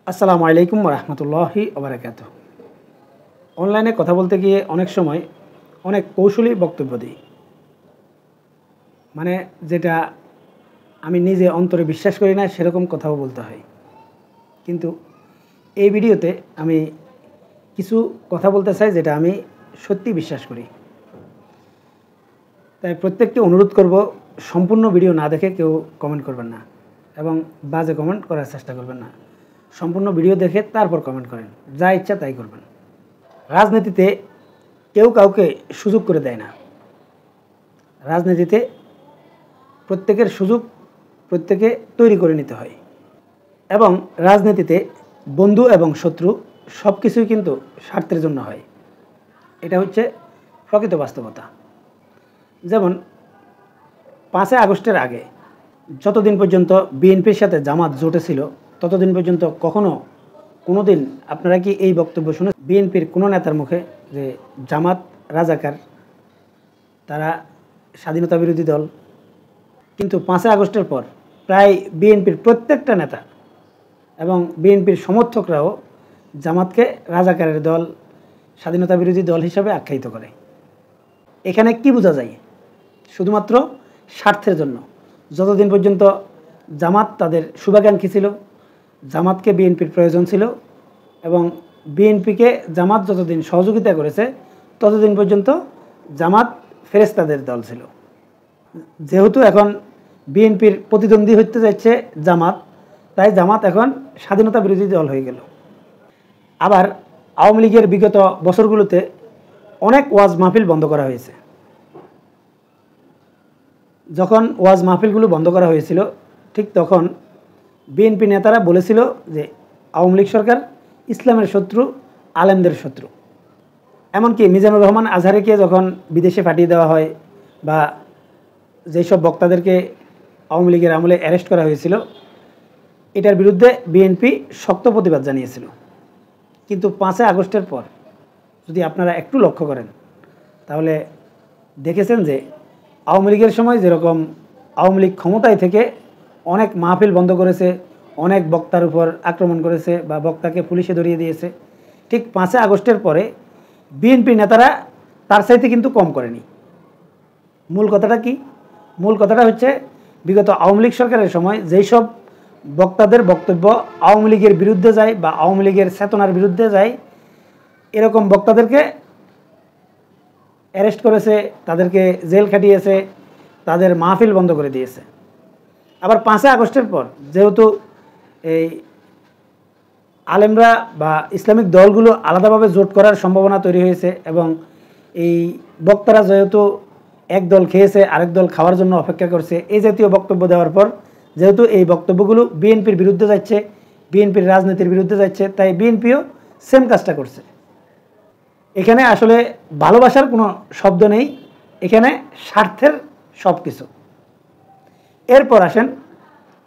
আসসালামু আলাইকুম রহমতুল্লাহি ওবারাকাতুহু। অনলাইনে কথা বলতে গিয়ে অনেক সময় অনেক কৌশলী বক্তব্য দিই, মানে যেটা আমি নিজে অন্তরে বিশ্বাস করি না সেরকম কথাও বলতে হয়। কিন্তু এই ভিডিওতে আমি কিছু কথা বলতে চাই যেটা আমি সত্যি বিশ্বাস করি। তাই প্রত্যেককে অনুরোধ করব, সম্পূর্ণ ভিডিও না দেখে কেউ কমেন্ট করবেন না এবং বাজে কমেন্ট করার চেষ্টা করবেন না। সম্পূর্ণ ভিডিও দেখে তারপর কমেন্ট করেন, যা ইচ্ছা তাই করবেন। রাজনীতিতে কেউ কাউকে সুযোগ করে দেয় না। রাজনীতিতে প্রত্যেকের সুযোগ প্রত্যেকে তৈরি করে নিতে হয় এবং রাজনীতিতে বন্ধু এবং শত্রু সব কিছুই কিন্তু স্বার্থের জন্য হয়। এটা হচ্ছে প্রকৃত বাস্তবতা। যেমন 5 আগস্টের আগে যতদিন পর্যন্ত বিএনপির সাথে জামাত জোটে ছিল ততদিন পর্যন্ত কোনো দিন আপনারা কি এই বক্তব্য শুনে বিএনপির কোনো নেতার মুখে যে জামাত রাজাকার, তারা স্বাধীনতা বিরোধী দল? কিন্তু 5 আগস্টের পর প্রায় বিএনপির প্রত্যেকটা নেতা এবং বিএনপির সমর্থকরাও জামাতকে রাজাকারের দল, স্বাধীনতা বিরোধী দল হিসাবে আখ্যায়িত করে। এখানে কি বোঝা যায়? শুধুমাত্র স্বার্থের জন্য। যতদিন পর্যন্ত জামাত তাদের শুভাকাঙ্ক্ষী ছিল, জামাতকে বিএনপির প্রয়োজন ছিল এবং বিএনপিকে জামাত যতদিন সহযোগিতা করেছে ততদিন পর্যন্ত জামাত ফেরেশতাদের দল ছিল। যেহেতু এখন বিএনপির প্রতিদ্বন্দ্বী হতে যাচ্ছে জামাত, তাই জামাত এখন স্বাধীনতা বিরোধী দল হয়ে গেল। আবার আওয়ামী লীগের বিগত বছরগুলোতে অনেক ওয়াজ মাহফিল বন্ধ করা হয়েছে। যখন ওয়াজ মাহফিলগুলো বন্ধ করা হয়েছিল ঠিক তখন বিএনপি নেতারা বলেছিল যে আওয়ামী লীগ সরকার ইসলামের শত্রু, আলেমদের শত্রু। এমনকি মিজানুর রহমান আজহারিকে যখন বিদেশে পাঠিয়ে দেওয়া হয় বা যেসব বক্তাদেরকে আওয়ামী লীগের আমলে অ্যারেস্ট করা হয়েছিল, এটার বিরুদ্ধে বিএনপি শক্ত প্রতিবাদ জানিয়েছিল। কিন্তু 5 আগস্টের পর যদি আপনারা একটু লক্ষ্য করেন তাহলে দেখেছেন যে আওয়ামী লীগের সময় যেরকম আওয়ামী লীগ ক্ষমতায় থেকে অনেক মাহফিল বন্ধ করেছে, অনেক বক্তার উপর আক্রমণ করেছে বা বক্তাকে পুলিশে ধরিয়ে দিয়েছে, ঠিক 5 আগস্টের পরে বিএনপি নেতারা তার চাইতে কিন্তু কম করেনি। মূল কথাটা কি? মূল কথাটা হচ্ছে বিগত আওয়ামী লীগ সরকারের সময় যেই সব বক্তাদের বক্তব্য আওয়ামী লীগের বিরুদ্ধে যায় বা আওয়ামী লীগের চেতনার বিরুদ্ধে যায়, এরকম বক্তাদেরকে অ্যারেস্ট করেছে, তাদেরকে জেল খাটিয়েছে, তাদের মাহফিল বন্ধ করে দিয়েছে। আবার 5 আগস্টের পর যেহেতু এই আলেমরা বা ইসলামিক দলগুলো আলাদাভাবে জোট করার সম্ভাবনা তৈরি হয়েছে এবং এই বক্তারা যেহেতু এক দল খেয়েছে আরেক দল খাওয়ার জন্য অপেক্ষা করছে, এই জাতীয় বক্তব্য দেওয়ার পর যেহেতু এই বক্তব্যগুলো বিএনপির বিরুদ্ধে যাচ্ছে, বিএনপির রাজনীতির বিরুদ্ধে যাচ্ছে, তাই বিএনপিও সেম কাজটা করছে। এখানে আসলে ভালোবাসার কোনো শব্দ নেই, এখানে স্বার্থের সব কিছু। এরপর আসেন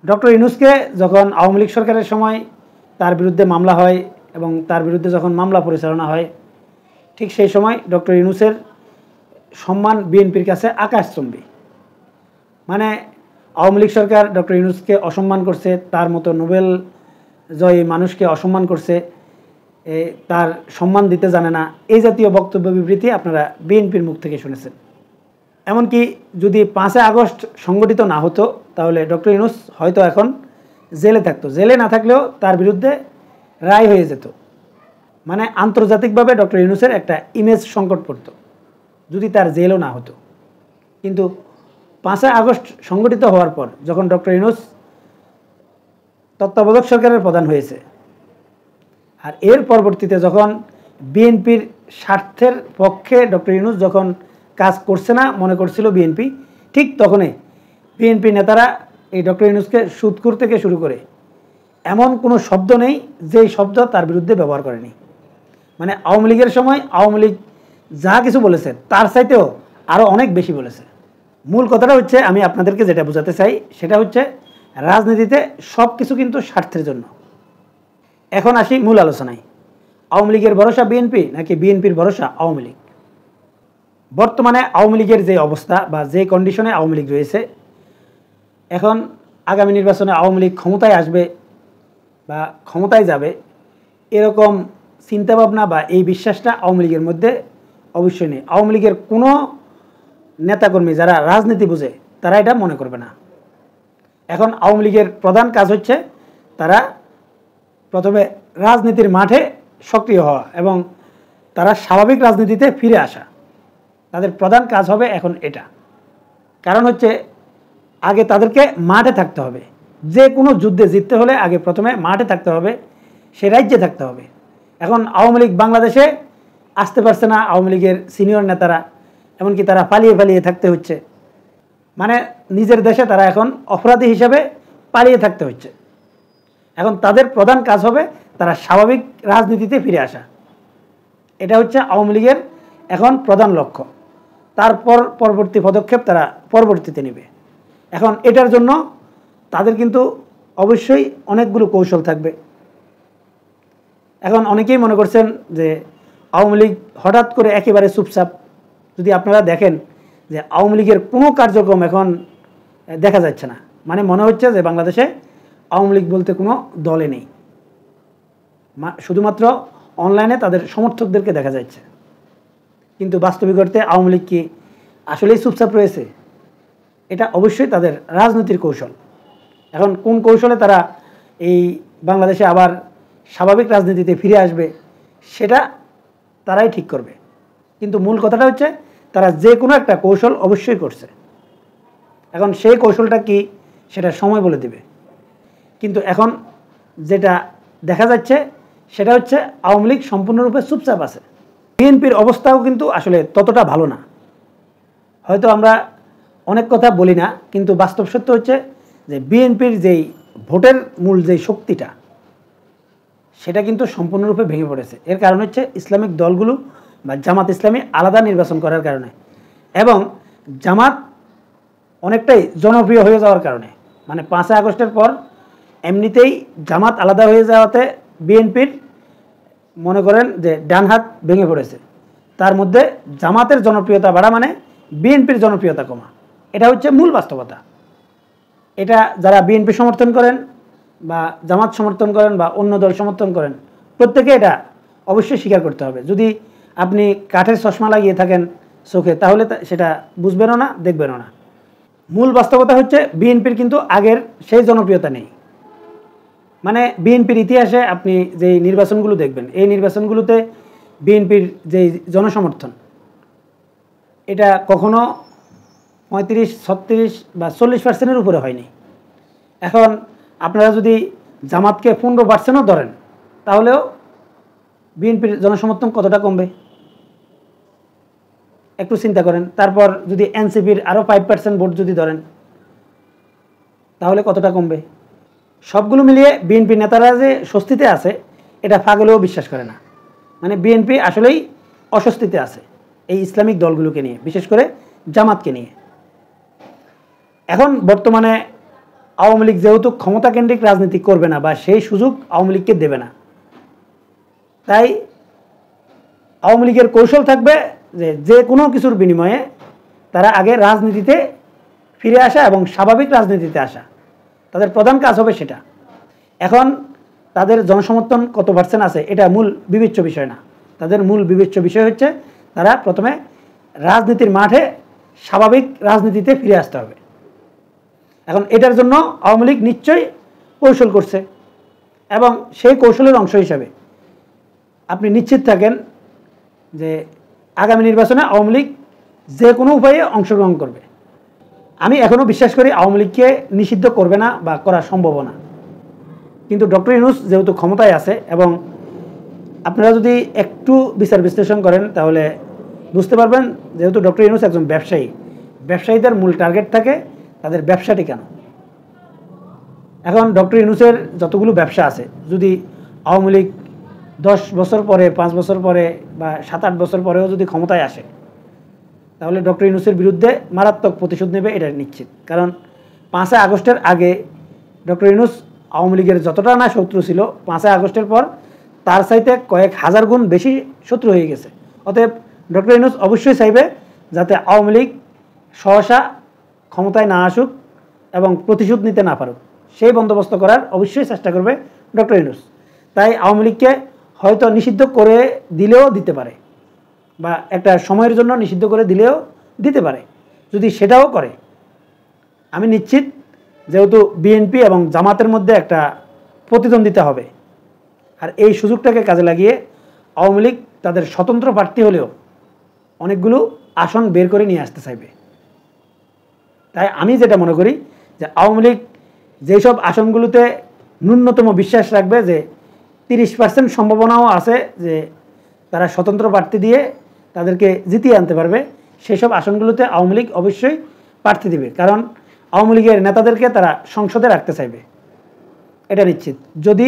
ডক্টর ইউনূসকে যখন আওয়ামী লীগ সরকারের সময় তার বিরুদ্ধে মামলা হয় এবং তার বিরুদ্ধে যখন মামলা পরিচালনা হয়, ঠিক সেই সময় ডক্টর ইউনূসের সম্মান বিএনপির কাছে আকাশচুম্বী। মানে আওয়ামী লীগ সরকার ডক্টর ইউনূসকে অসম্মান করছে, তার মতো নোবেল জয়ী মানুষকে অসম্মান করছে, তার সম্মান দিতে জানে না, এই জাতীয় বক্তব্য বিবৃতি আপনারা বিএনপির মুখ থেকে শুনেছেন। এমনকি যদি 5 আগস্ট সংগঠিত না হতো তাহলে ডক্টর ইউনূস হয়তো এখন জেলে থাকতো। জেলে না থাকলেও তার বিরুদ্ধে রায় হয়ে যেত। মানে আন্তর্জাতিকভাবে ডক্টর ইউনূসের একটা ইমেজ সংকট পড়তো যদি তার জেলও না হতো। কিন্তু 5 আগস্ট সংগঠিত হওয়ার পর যখন ডক্টর ইউনূস তত্ত্বাবধায়ক সরকারের প্রধান হয়েছে আর এর পরবর্তীতে যখন বিএনপির স্বার্থের পক্ষে ডক্টর ইউনূস যখন কাজ করছে না মনে করছিল বিএনপি, ঠিক তখনই বিএনপি নেতারা এই ডক্টর ইউনূসকে সুদখোর থেকে শুরু করে এমন কোনো শব্দ নেই যেই শব্দ তার বিরুদ্ধে ব্যবহার করেনি। মানে আওয়ামী লীগের সময় আওয়ামী লীগ যা কিছু বলেছে তার চাইতেও আরও অনেক বেশি বলেছে। মূল কথাটা হচ্ছে, আমি আপনাদেরকে যেটা বোঝাতে চাই সেটা হচ্ছে রাজনীতিতে সব কিছু কিন্তু স্বার্থের জন্য। এখন আসি মূল আলোচনায়। আওয়ামী লীগের ভরসা বিএনপি নাকি বিএনপির ভরসা আওয়ামী লীগ? বর্তমানে আওয়ামী লীগের যে অবস্থা বা যে কন্ডিশনে আওয়ামী লীগ রয়েছে, এখন আগামী নির্বাচনে আওয়ামী লীগ ক্ষমতায় আসবে বা ক্ষমতায় যাবে এরকম চিন্তাভাবনা বা এই বিশ্বাসটা আওয়ামী লীগের মধ্যে অবশ্যই নেই। আওয়ামী লীগের কোনো নেতাকর্মী যারা রাজনীতি বুঝে তারা এটা মনে করবে না। এখন আওয়ামী লীগের প্রধান কাজ হচ্ছে তারা প্রথমে রাজনীতির মাঠে সক্রিয় হওয়া এবং তারা স্বাভাবিক রাজনীতিতে ফিরে আসা। তাদের প্রধান কাজ হবে এখন এটা। কারণ হচ্ছে আগে তাদেরকে মাঠে থাকতে হবে। যে কোনো যুদ্ধে জিততে হলে আগে প্রথমে মাঠে থাকতে হবে, সে রাজ্যে থাকতে হবে। এখন আওয়ামী লীগ বাংলাদেশে আসতে পারছে না, আওয়ামী লীগের সিনিয়র নেতারা, এমনকি তারা পালিয়ে পালিয়ে থাকতে হচ্ছে। মানে নিজের দেশে তারা এখন অপরাধী হিসাবে পালিয়ে থাকতে হচ্ছে। এখন তাদের প্রধান কাজ হবে তারা স্বাভাবিক রাজনীতিতে ফিরে আসা। এটা হচ্ছে আওয়ামী লীগের এখন প্রধান লক্ষ্য। তারপর পরবর্তী পদক্ষেপ তারা পরবর্তীতে নেবে। এখন এটার জন্য তাদের কিন্তু অবশ্যই অনেকগুলো কৌশল থাকবে। এখন অনেকেই মনে করছেন যে আওয়ামী লীগ হঠাৎ করে একেবারে চুপচাপ। যদি আপনারা দেখেন যে আওয়ামী লীগের কোনো কার্যক্রম এখন দেখা যাচ্ছে না, মানে মনে হচ্ছে যে বাংলাদেশে আওয়ামী লীগ বলতে কোনো দলে নেই, শুধুমাত্র অনলাইনে তাদের সমর্থকদেরকে দেখা যাচ্ছে। কিন্তু বাস্তবিক অর্থে আওয়ামী লীগ কি আসলেই চুপচাপ রয়েছে? এটা অবশ্যই তাদের রাজনীতির কৌশল। এখন কোন কৌশলে তারা এই বাংলাদেশে আবার স্বাভাবিক রাজনীতিতে ফিরে আসবে সেটা তারাই ঠিক করবে। কিন্তু মূল কথাটা হচ্ছে তারা যে কোনো একটা কৌশল অবশ্যই করছে। এখন সেই কৌশলটা কি সেটা সময় বলে দেবে। কিন্তু এখন যেটা দেখা যাচ্ছে সেটা হচ্ছে আওয়ামী লীগ সম্পূর্ণরূপে চুপচাপ আছে। বিএনপির অবস্থাও কিন্তু আসলে ততটা ভালো না। হয়তো আমরা অনেক কথা বলি না, কিন্তু বাস্তব সত্য হচ্ছে যে বিএনপির যেই ভোটের মূল যেই শক্তিটা সেটা কিন্তু সম্পূর্ণরূপে ভেঙে পড়েছে। এর কারণ হচ্ছে ইসলামিক দলগুলো বা জামাত ইসলামী আলাদা নির্বাচন করার কারণে এবং জামাত অনেকটাই জনপ্রিয় হয়ে যাওয়ার কারণে। মানে 5 আগস্টের পর এমনিতেই জামাত আলাদা হয়ে যাওয়াতে বিএনপির মনে করেন যে ডান হাত ভেঙে পড়েছে। তার মধ্যে জামাতের জনপ্রিয়তা বাড়া মানে বিএনপির জনপ্রিয়তা কমা, এটা হচ্ছে মূল বাস্তবতা। এটা যারা বিএনপি সমর্থন করেন বা জামাত সমর্থন করেন বা অন্য দল সমর্থন করেন প্রত্যেকে এটা অবশ্যই স্বীকার করতে হবে। যদি আপনি কাঠের চশমা লাগিয়ে থাকেন চোখে তাহলে সেটা বুঝবেনও না, দেখবেনও না। মূল বাস্তবতা হচ্ছে বিএনপির কিন্তু আগের সেই জনপ্রিয়তা নেই। মানে বিএনপির ইতিহাসে আপনি যে নির্বাচনগুলো দেখবেন এই নির্বাচনগুলোতে বিএনপির যে জনসমর্থন এটা কখনো 35, 36 বা 40% উপরে হয়নি। এখন আপনারা যদি জামাতকে 15%ও ধরেন তাহলেও বিএনপির জনসমর্থন কতটা কমবে একটু চিন্তা করেন। তারপর যদি এনসিপির আরও 5% ভোট যদি ধরেন তাহলে কতটা কমবে। সবগুলো মিলিয়ে বিএনপি নেতারা যে স্বস্তিতে আছে এটা পাগলেও বিশ্বাস করে না। মানে বিএনপি আসলেই অস্বস্তিতে আছে এই ইসলামিক দলগুলোকে নিয়ে, বিশেষ করে জামাতকে নিয়ে। এখন বর্তমানে আওয়ামী লীগ যেহেতু ক্ষমতাকেন্দ্রিক রাজনীতি করবে না বা সেই সুযোগ আওয়ামী লীগকে দেবে না, তাই আওয়ামী লীগের কৌশল থাকবে যে কোনো কিছুর বিনিময়ে তারা আগে রাজনীতিতে ফিরে আসা এবং স্বাভাবিক রাজনীতিতে আসা। তাদের প্রধান কাজ হবে সেটা। এখন তাদের জনসমর্থন কত পার্সেন্ট আছে এটা মূল বিবেচ্য বিষয় না। তাদের মূল বিবেচ্য বিষয় হচ্ছে তারা প্রথমে রাজনীতির মাঠে স্বাভাবিক রাজনীতিতে ফিরে আসতে হবে। এখন এটার জন্য আওয়ামী লীগ নিশ্চয়ই কৌশল করছে এবং সেই কৌশলের অংশ হিসাবে আপনি নিশ্চিত থাকেন যে আগামী নির্বাচনে আওয়ামী লীগ যে কোনো উপায়ে অংশগ্রহণ করবে। আমি এখনও বিশ্বাস করি আওয়ামী লীগকে নিষিদ্ধ করবে না বা করা সম্ভব না। কিন্তু ডক্টর ইউনূস যেহেতু ক্ষমতায় আছে এবং আপনারা যদি একটু বিচার বিশ্লেষণ করেন তাহলে বুঝতে পারবেন যেহেতু ডক্টর ইউনূস একজন ব্যবসায়ী, ব্যবসায়ীদের মূল টার্গেট থাকে তাদের ব্যবসাটি কেন। এখন ডক্টর ইউনূসের যতগুলো ব্যবসা আছে যদি আওয়ামী লীগ 10 বছর পরে, 5 বছর পরে বা 7-8 বছর পরেও যদি ক্ষমতায় আসে তাহলে ডক্টর ইউনূসের বিরুদ্ধে মারাত্মক প্রতিশোধ নেবে, এটা নিশ্চিত। কারণ 5 আগস্টের আগে ডক্টর ইউনূস আওয়ামী লীগের যতটা না শত্রু ছিল 5 আগস্টের পর তার চাইতে কয়েক হাজার গুণ বেশি শত্রু হয়ে গেছে। অতএব ডক্টর ইউনূস অবশ্যই চাইবে যাতে আওয়ামী লীগ সহসা ক্ষমতায় না আসুক এবং প্রতিশোধ নিতে না পারুক, সেই বন্দোবস্ত করার অবশ্যই চেষ্টা করবে ডক্টর ইউনূস। তাই আওয়ামী লীগকে হয়তো নিষিদ্ধ করে দিলেও দিতে পারে, বা একটা সময়ের জন্য নিষিদ্ধ করে দিলেও দিতে পারে। যদি সেটাও করে, আমি নিশ্চিত, যেহেতু বিএনপি এবং জামাতের মধ্যে একটা প্রতিদ্বন্দ্বিতা হবে, আর এই সুযোগটাকে কাজে লাগিয়ে আওয়ামী লীগ তাদের স্বতন্ত্র প্রার্থী হলেও অনেকগুলো আসন বের করে নিয়ে আসতে চাইবে। তাই আমি যেটা মনে করি যে আওয়ামী লীগ যেসব আসনগুলোতে ন্যূনতম বিশ্বাস রাখবে যে 30% সম্ভাবনাও আছে যে তারা স্বতন্ত্র প্রার্থী দিয়ে তাদেরকে জিতিয়ে আনতে পারবে, সেসব আসনগুলোতে আওয়ামী লীগ অবশ্যই প্রার্থী দিবে। কারণ আওয়ামী লীগের নেতাদেরকে তারা সংসদে রাখতে চাইবে, এটা নিশ্চিত। যদি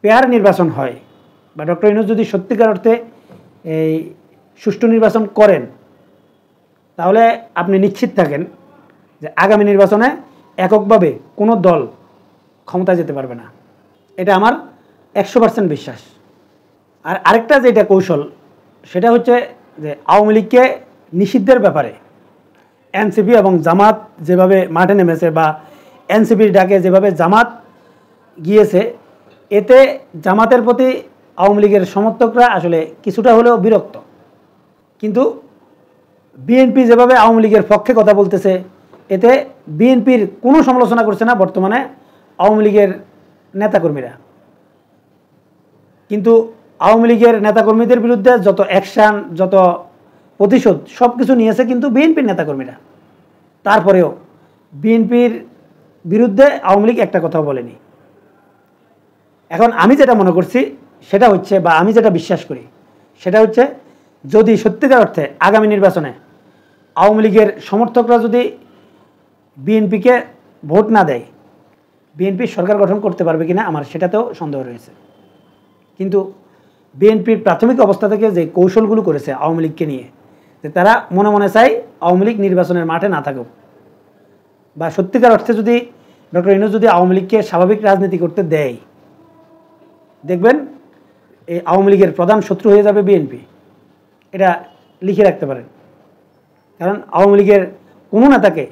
পেয়ার নির্বাচন হয় বা ডক্টর ইউনূস যদি সত্যিকার অর্থে এই সুষ্ঠু নির্বাচন করেন, তাহলে আপনি নিশ্চিত থাকেন যে আগামী নির্বাচনে এককভাবে কোনো দল ক্ষমতায় যেতে পারবে না। এটা আমার 100% বিশ্বাস। আর আরেকটা যেটা কৌশল, সেটা হচ্ছে যে আওয়ামী লীগকে নিষিদ্ধের ব্যাপারে এনসিপি এবং জামাত যেভাবে মাঠে নেমেছে, বা এনসিপির ডাকে যেভাবে জামাত গিয়েছে, এতে জামাতের প্রতি আওয়ামী লীগের সমর্থকরা আসলে কিছুটা হলেও বিরক্ত। কিন্তু বিএনপি যেভাবে আওয়ামী লীগের পক্ষে কথা বলতেছে, এতে বিএনপির কোনো সমালোচনা করছে না বর্তমানে আওয়ামী লীগের নেতাকর্মীরা। কিন্তু আওয়ামী লীগের নেতাকর্মীদের বিরুদ্ধে যত অ্যাকশান, যত প্রতিশোধ, সব কিছু নিয়েছে কিন্তু বিএনপির নেতাকর্মীরা। তারপরেও বিএনপির বিরুদ্ধে আওয়ামী লীগ একটা কথাও বলেনি। এখন আমি যেটা মনে করছি সেটা হচ্ছে, বা আমি যেটা বিশ্বাস করি সেটা হচ্ছে, যদি সত্যিকার অর্থে আগামী নির্বাচনে আওয়ামী লীগের সমর্থকরা যদি বিএনপিকে ভোট না দেয়, বিএনপি সরকার গঠন করতে পারবে কিনা আমার সেটাতেও সন্দেহ রয়েছে। কিন্তু বিএনপির প্রাথমিক অবস্থা থেকে যে কৌশলগুলো করেছে আওয়ামী লীগকে নিয়ে, যে তারা মনে মনে চায় আওয়ামী লীগ নির্বাচনের মাঠে না থাকুক, বা সত্যিকার অর্থে যদি ডক্টর ইউনূস যদি আওয়ামী লীগকে স্বাভাবিক রাজনীতি করতে দেয়, দেখবেন এই আওয়ামী লীগের প্রধান শত্রু হয়ে যাবে বিএনপি। এটা লিখে রাখতে পারেন। কারণ আওয়ামী লীগের কোনো নেতাকে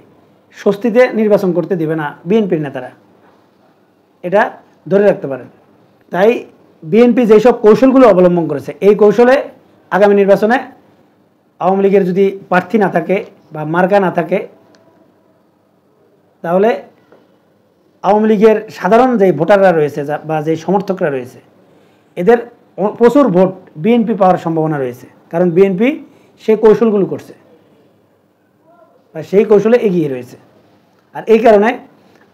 স্বস্তিতে নির্বাচন করতে দেবে না বিএনপির নেতারা, এটা ধরে রাখতে পারেন। তাই বিএনপি যেসব কৌশলগুলো অবলম্বন করেছে, এই কৌশলে আগামী নির্বাচনে আওয়ামী লীগের যদি প্রার্থী না থাকে বা মার্কা না থাকে, তাহলে আওয়ামী লীগের সাধারণ যে ভোটাররা রয়েছে বা যে সমর্থকরা রয়েছে, এদের প্রচুর ভোট বিএনপি পাওয়ার সম্ভাবনা রয়েছে। কারণ বিএনপি সেই কৌশলগুলো করছে বা সেই কৌশলে এগিয়ে রয়েছে। আর এই কারণে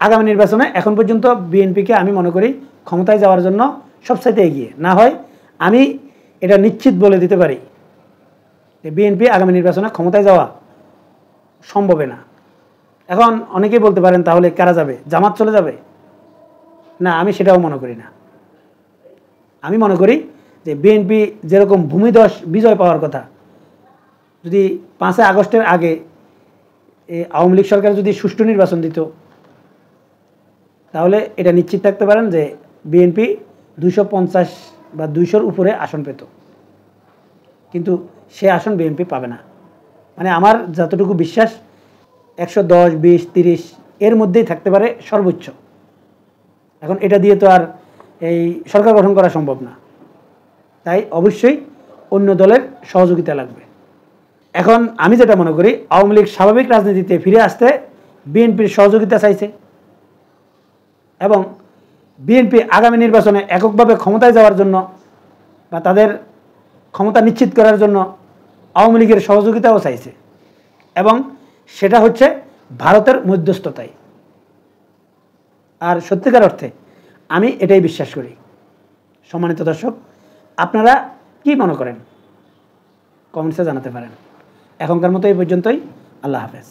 আগামী নির্বাচনে এখন পর্যন্ত বিএনপিকে আমি মনে করি ক্ষমতায় যাওয়ার জন্য সবচাইতে এগিয়ে। না হয় আমি এটা নিশ্চিত বলে দিতে পারি যে বিএনপি আগামী নির্বাচনে ক্ষমতায় যাওয়া সম্ভব না। এখন অনেকেই বলতে পারেন তাহলে কারা যাবে, জামাত চলে যাবে? না, আমি সেটাও মনে করি না। আমি মনে করি যে বিএনপি যেরকম ভূমিধস বিজয় পাওয়ার কথা, যদি 5 আগস্টের আগে আওয়ামী লীগ সরকার যদি সুষ্ঠু নির্বাচন দিত, তাহলে এটা নিশ্চিত থাকতে পারেন যে বিএনপি 250 বা 200-র উপরে আসন পেত। কিন্তু সে আসন বিএনপি পাবে না। মানে আমার যতটুকু বিশ্বাস 110, 20, 30 এর মধ্যেই থাকতে পারে সর্বোচ্চ। এখন এটা দিয়ে তো আর এই সরকার গঠন করা সম্ভব না। তাই অবশ্যই অন্য দলের সহযোগিতা লাগবে। এখন আমি যেটা মনে করি, আওয়ামী লীগ স্বাভাবিক রাজনীতিতে ফিরে আসতে বিএনপির সহযোগিতা চাইছে, এবং বিএনপি আগামী নির্বাচনে এককভাবে ক্ষমতায় যাওয়ার জন্য বা তাদের ক্ষমতা নিশ্চিত করার জন্য আওয়ামী লীগের সহযোগিতাও চাইছে, এবং সেটা হচ্ছে ভারতের মধ্যস্থতায়। আর সত্যিকার অর্থে আমি এটাই বিশ্বাস করি। সম্মানিত দর্শক, আপনারা কি মনে করেন কমেন্টসে জানাতে পারেন। এখনকার মতো এই পর্যন্তই। আল্লাহ হাফেজ।